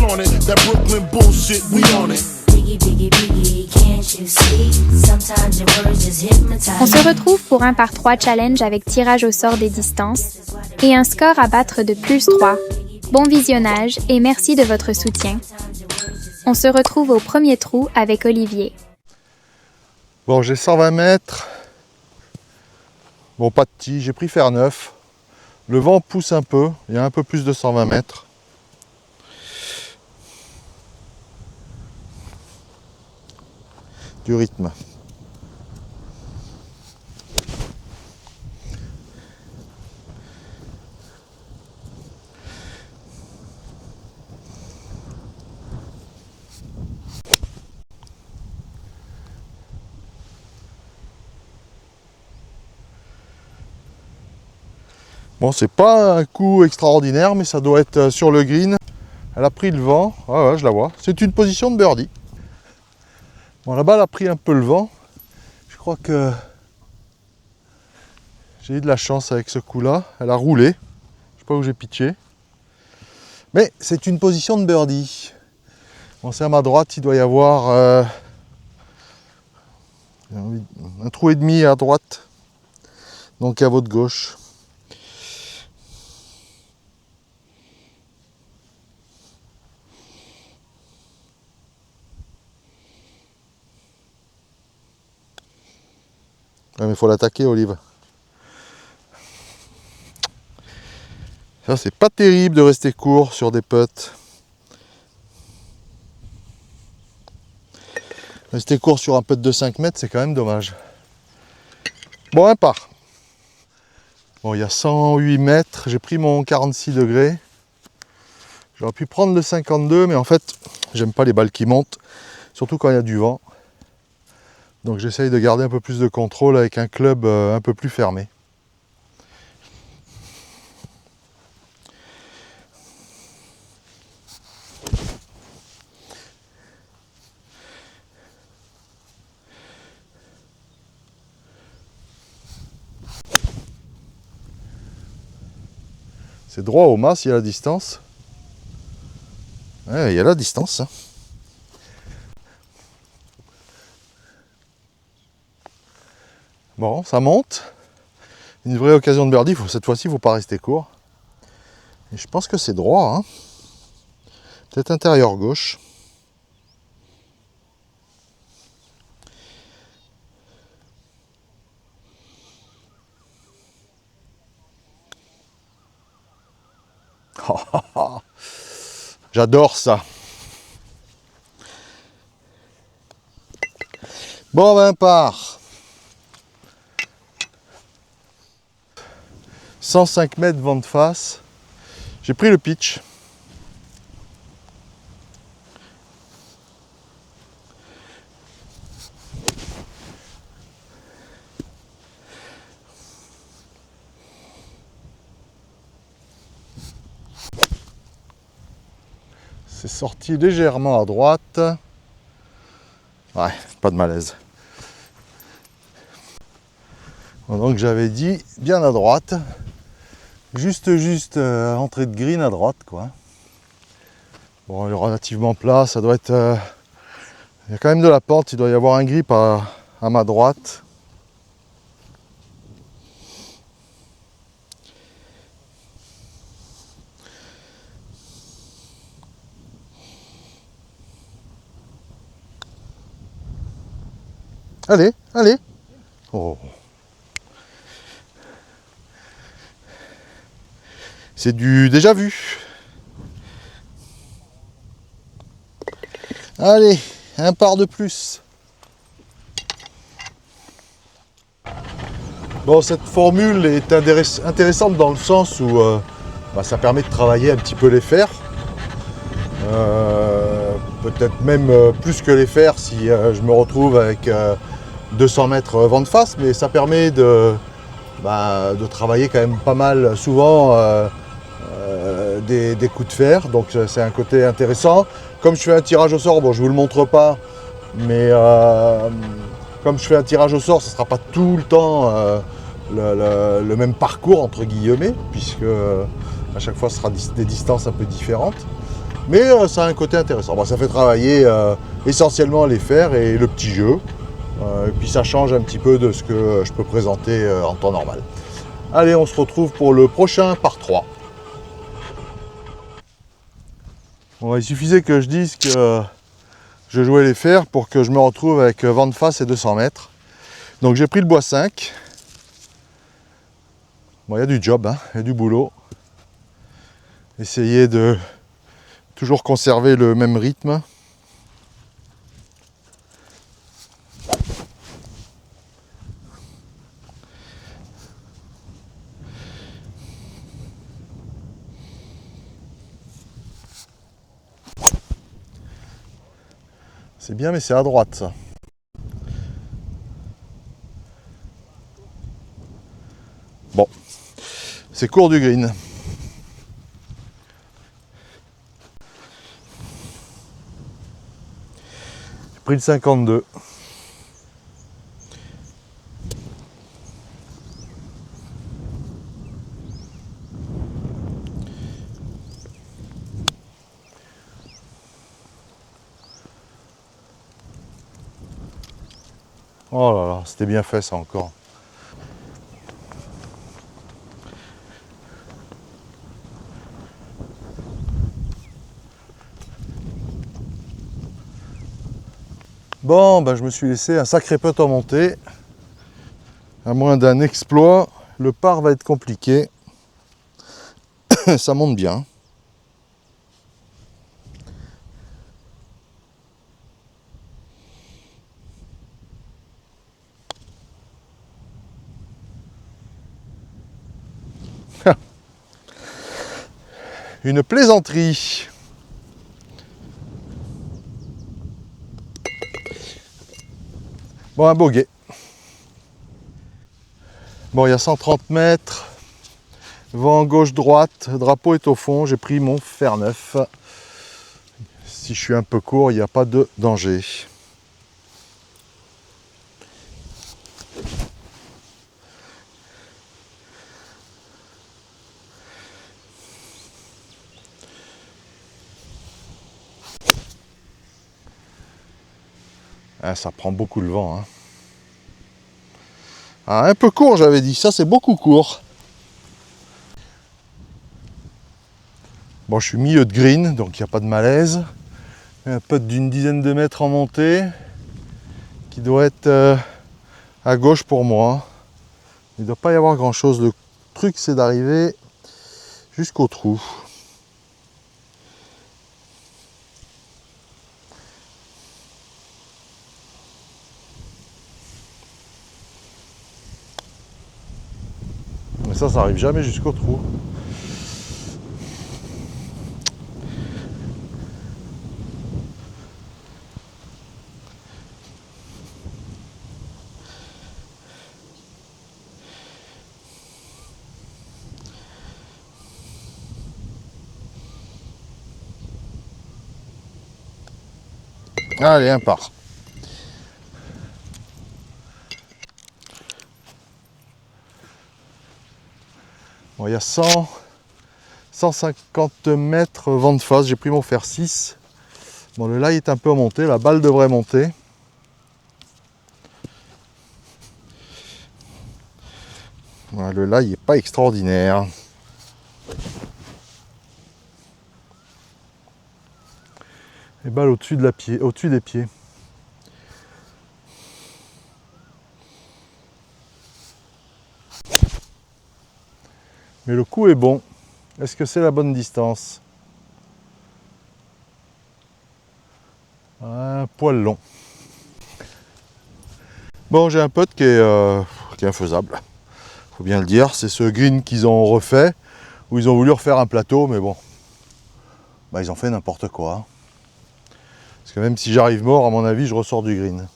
flaunt it. That Brooklyn bullshit, we on it. On se retrouve pour un par 3 challenge avec tirage au sort des distances et un score à battre de +3. Bon visionnage et merci de votre soutien. On se retrouve au premier trou avec Olivier. Bon, j'ai 120 mètres. Bon, pas de tige, j'ai pris fer neuf. Le vent pousse un peu, il y a un peu plus de 120 mètres. Du rythme. Bon, c'est pas un coup extraordinaire, mais ça doit être sur le green. Elle a pris le vent. Ah ouais, je la vois. C'est une position de birdie. Bon, la balle a pris un peu le vent. Je crois que j'ai eu de la chance avec ce coup-là. Elle a roulé. Je sais pas où j'ai pitché. Mais c'est une position de birdie. Bon, c'est à ma droite, il doit y avoir un trou et demi à droite. Donc à votre gauche. Ouais, mais il faut l'attaquer, Olive. Ça, c'est pas terrible de rester court sur des putts. Rester court sur un putt de 5 mètres, c'est quand même dommage. Bon, un par. Bon, il y a 108 mètres. J'ai pris mon 46 degrés. J'aurais pu prendre le 52, mais en fait, j'aime pas les balles qui montent. Surtout quand il y a du vent. Donc j'essaye de garder un peu plus de contrôle avec un club un peu plus fermé. C'est droit au mât s'il y a la distance. Ouais, il y a la distance. Hein. Bon, ça monte. Une vraie occasion de birdie. Cette fois-ci, il ne faut pas rester court. Et je pense que c'est droit. Hein. Peut-être intérieur gauche. J'adore ça. Bon, ben part. 105 mètres vent de face. J'ai pris le pitch. C'est sorti légèrement à droite. Ouais, pas de malaise. Donc j'avais dit bien à droite. Juste entrée de green à droite, quoi. Bon, elle est relativement plat, ça doit être... il y a quand même de la pente, il doit y avoir un grip à ma droite. Allez, allez. Oh. C'est du déjà vu. Allez, un par de plus. Bon, cette formule est intéressante dans le sens où ça permet de travailler un petit peu les fers. Peut-être même plus que les fers si je me retrouve avec 200 mètres vent de face, mais ça permet de travailler quand même pas mal souvent des coups de fer, donc c'est un côté intéressant. Comme je fais un tirage au sort, bon je vous le montre pas, mais comme je fais un tirage au sort, ce ne sera pas tout le temps le même parcours entre guillemets, puisque à chaque fois ce sera des distances un peu différentes. Mais ça a un côté intéressant. Bon, ça fait travailler essentiellement les fers et le petit jeu. Et puis ça change un petit peu de ce que je peux présenter en temps normal. Allez, on se retrouve pour le prochain par 3. Bon, il suffisait que je dise que je jouais les fers pour que je me retrouve avec vent de face et 200 mètres. Donc j'ai pris le bois 5. Bon, il y a du job, hein, il y a du boulot. Essayer de toujours conserver le même rythme. C'est bien, mais c'est à droite ça. Bon, c'est court du green. J'ai pris le 52. Oh là là, c'était bien fait ça encore. Bon, ben, je me suis laissé un sacré peu en montée. À moins d'un exploit, le par va être compliqué. Ça monte bien. Une plaisanterie. Bon, un bogey. Bon, il y a 130 mètres. Vent gauche-droite. Drapeau est au fond. J'ai pris mon fer neuf. Si je suis un peu court, il n'y a pas de danger. Ah, ça prend beaucoup le vent. Hein. Ah, un peu court, j'avais dit. Ça, c'est beaucoup court. Bon, je suis milieu de green, donc il n'y a pas de malaise. Un putt d'une dizaine de mètres en montée qui doit être à gauche pour moi. Il ne doit pas y avoir grand chose. Le truc, c'est d'arriver jusqu'au trou. Mais ça n'arrive jamais jusqu'au trou. Allez, un par. Bon, il y a 150 mètres vent de face. J'ai pris mon fer 6. Bon, le lie est un peu monté. La balle devrait monter. Voilà, le lie n'est pas extraordinaire. Et balle au-dessus des pieds. Mais le coup est bon. Est-ce que c'est la bonne distance? Un poil long. Bon, j'ai un putt qui est infaisable. Faut bien le dire. C'est ce green qu'ils ont refait, où ils ont voulu refaire un plateau, mais bon. Bah, ils ont fait n'importe quoi. Parce que même si j'arrive mort, à mon avis, je ressors du green.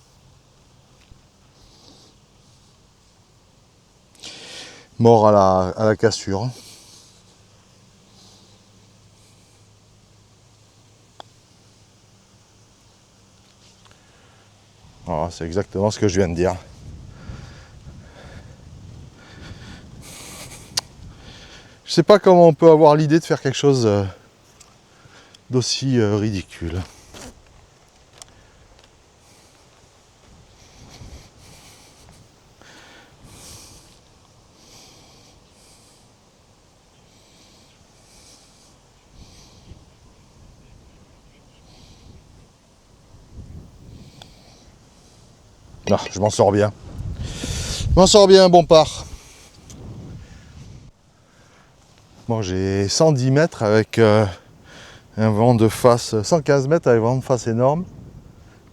Mort à la cassure. Voilà, c'est exactement ce que je viens de dire. Je sais pas comment on peut avoir l'idée de faire quelque chose d'aussi ridicule. Ah, je m'en sors bien. Je m'en sors bien, bon part. Bon, j'ai 110 mètres avec un vent de face, 115 mètres avec un vent de face énorme.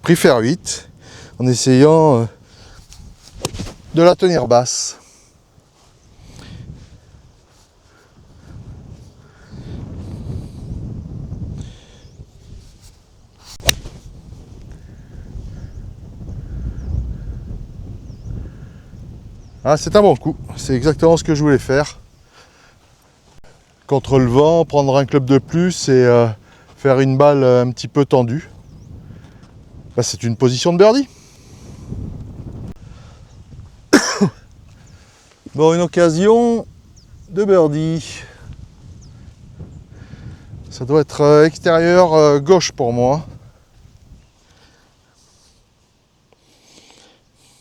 Pris fer 8 en essayant de la tenir basse. Ah, c'est un bon coup, c'est exactement ce que je voulais faire. Contre le vent, prendre un club de plus et faire une balle un petit peu tendue. Bah, c'est une position de birdie. Bon, une occasion de birdie. Ça doit être extérieur gauche pour moi.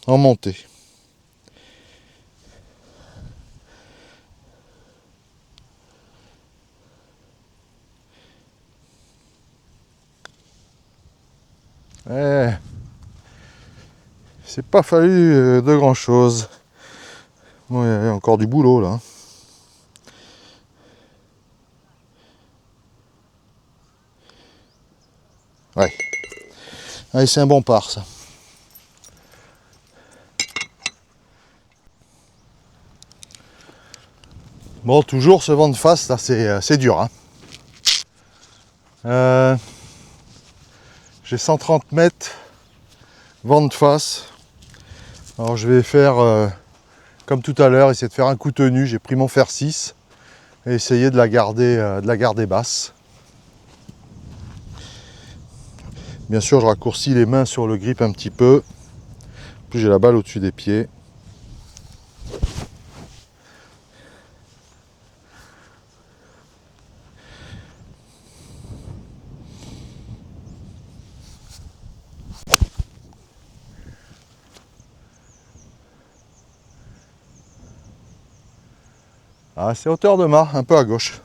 En montée. C'est pas fallu de grand chose. Bon, il y a encore du boulot là. Ouais. Allez, c'est un bon par ça. Bon, toujours ce vent de face là, c'est dur. Hein. J'ai 130 mètres vent de face. Alors je vais faire comme tout à l'heure, essayer de faire un coup tenu. J'ai pris mon fer 6 et essayer de la garder basse. Bien sûr, je raccourcis les mains sur le grip un petit peu. Puis j'ai la balle au-dessus des pieds. Ah, c'est hauteur de mât, un peu à gauche.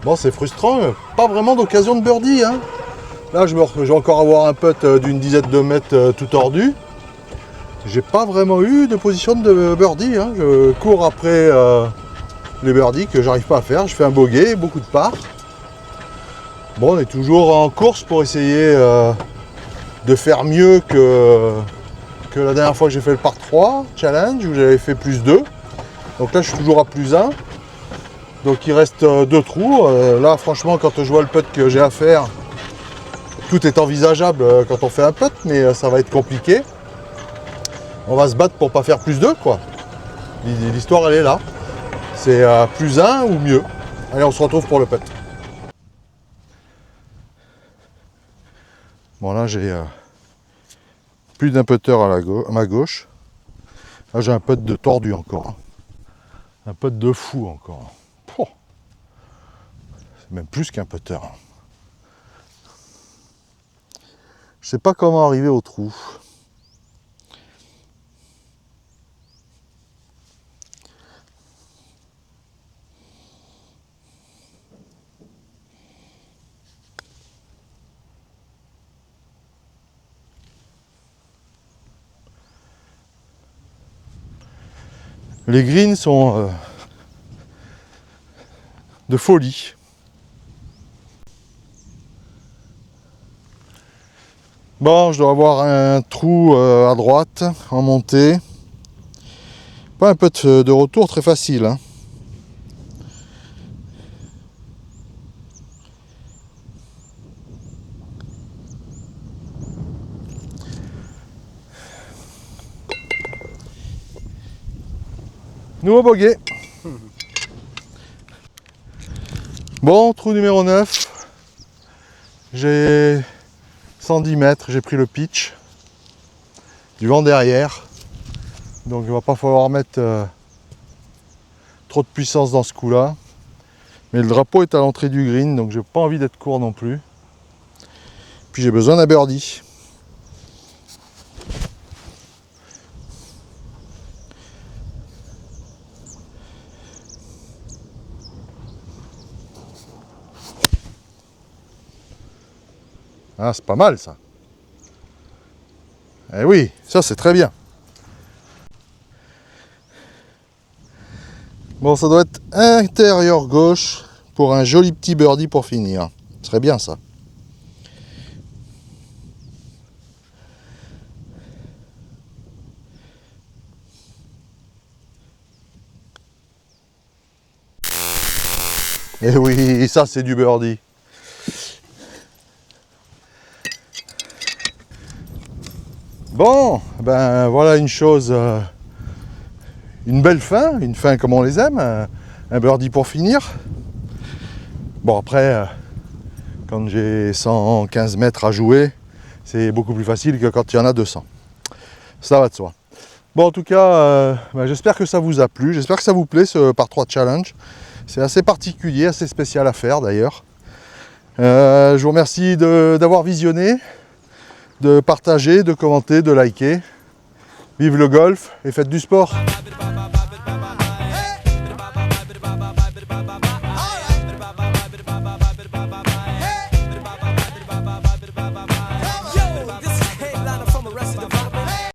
Bon, c'est frustrant, pas vraiment d'occasion de birdie. Hein. Là, je vais encore avoir un putt d'une dizaine de mètres tout tordu. J'ai pas vraiment eu de position de birdie. Hein. Je cours après les birdies que j'arrive pas à faire. Je fais un bogey, beaucoup de par. Bon, on est toujours en course pour essayer de faire mieux que la dernière fois que j'ai fait le par 3 challenge où j'avais fait plus 2. Donc là, je suis toujours à plus 1. Donc il reste 2 trous. Là, franchement, quand je vois le putt que j'ai à faire, tout est envisageable quand on fait un putt, mais ça va être compliqué. On va se battre pour pas faire plus 2, quoi. L'histoire, elle est là. C'est plus 1 ou mieux. Allez, on se retrouve pour le putt. Bon, là, j'ai plus d'un putter à ma gauche. Là, j'ai un putt de tordu encore. Un putt de fou encore. Oh. C'est même plus qu'un putter. Je sais pas comment arriver au trou. Les greens sont de folie. Bon, je dois avoir un trou à droite en montée. Pas un putt de retour très facile. Hein. Nouveau bogey. Bon, trou numéro 9. J'ai 110 mètres, j'ai pris le pitch. Du vent derrière. Donc il va pas falloir mettre trop de puissance dans ce coup-là. Mais le drapeau est à l'entrée du green, donc j'ai pas envie d'être court non plus. Puis j'ai besoin d'un birdie. Ah, c'est pas mal ça. Eh oui, ça c'est très bien. Bon, ça doit être intérieur gauche pour un joli petit birdie pour finir. Ce serait bien ça. Eh oui, ça c'est du birdie. Bon, ben voilà une chose, une belle fin, une fin comme on les aime, un birdie pour finir. Bon après, quand j'ai 115 mètres à jouer, c'est beaucoup plus facile que quand il y en a 200. Ça va de soi. Bon, en tout cas, ben, j'espère que ça vous a plu, j'espère que ça vous plaît ce par 3 challenge. C'est assez particulier, assez spécial à faire d'ailleurs. Je vous remercie d'avoir visionné, de partager, de commenter, de liker. Vive le golf et faites du sport!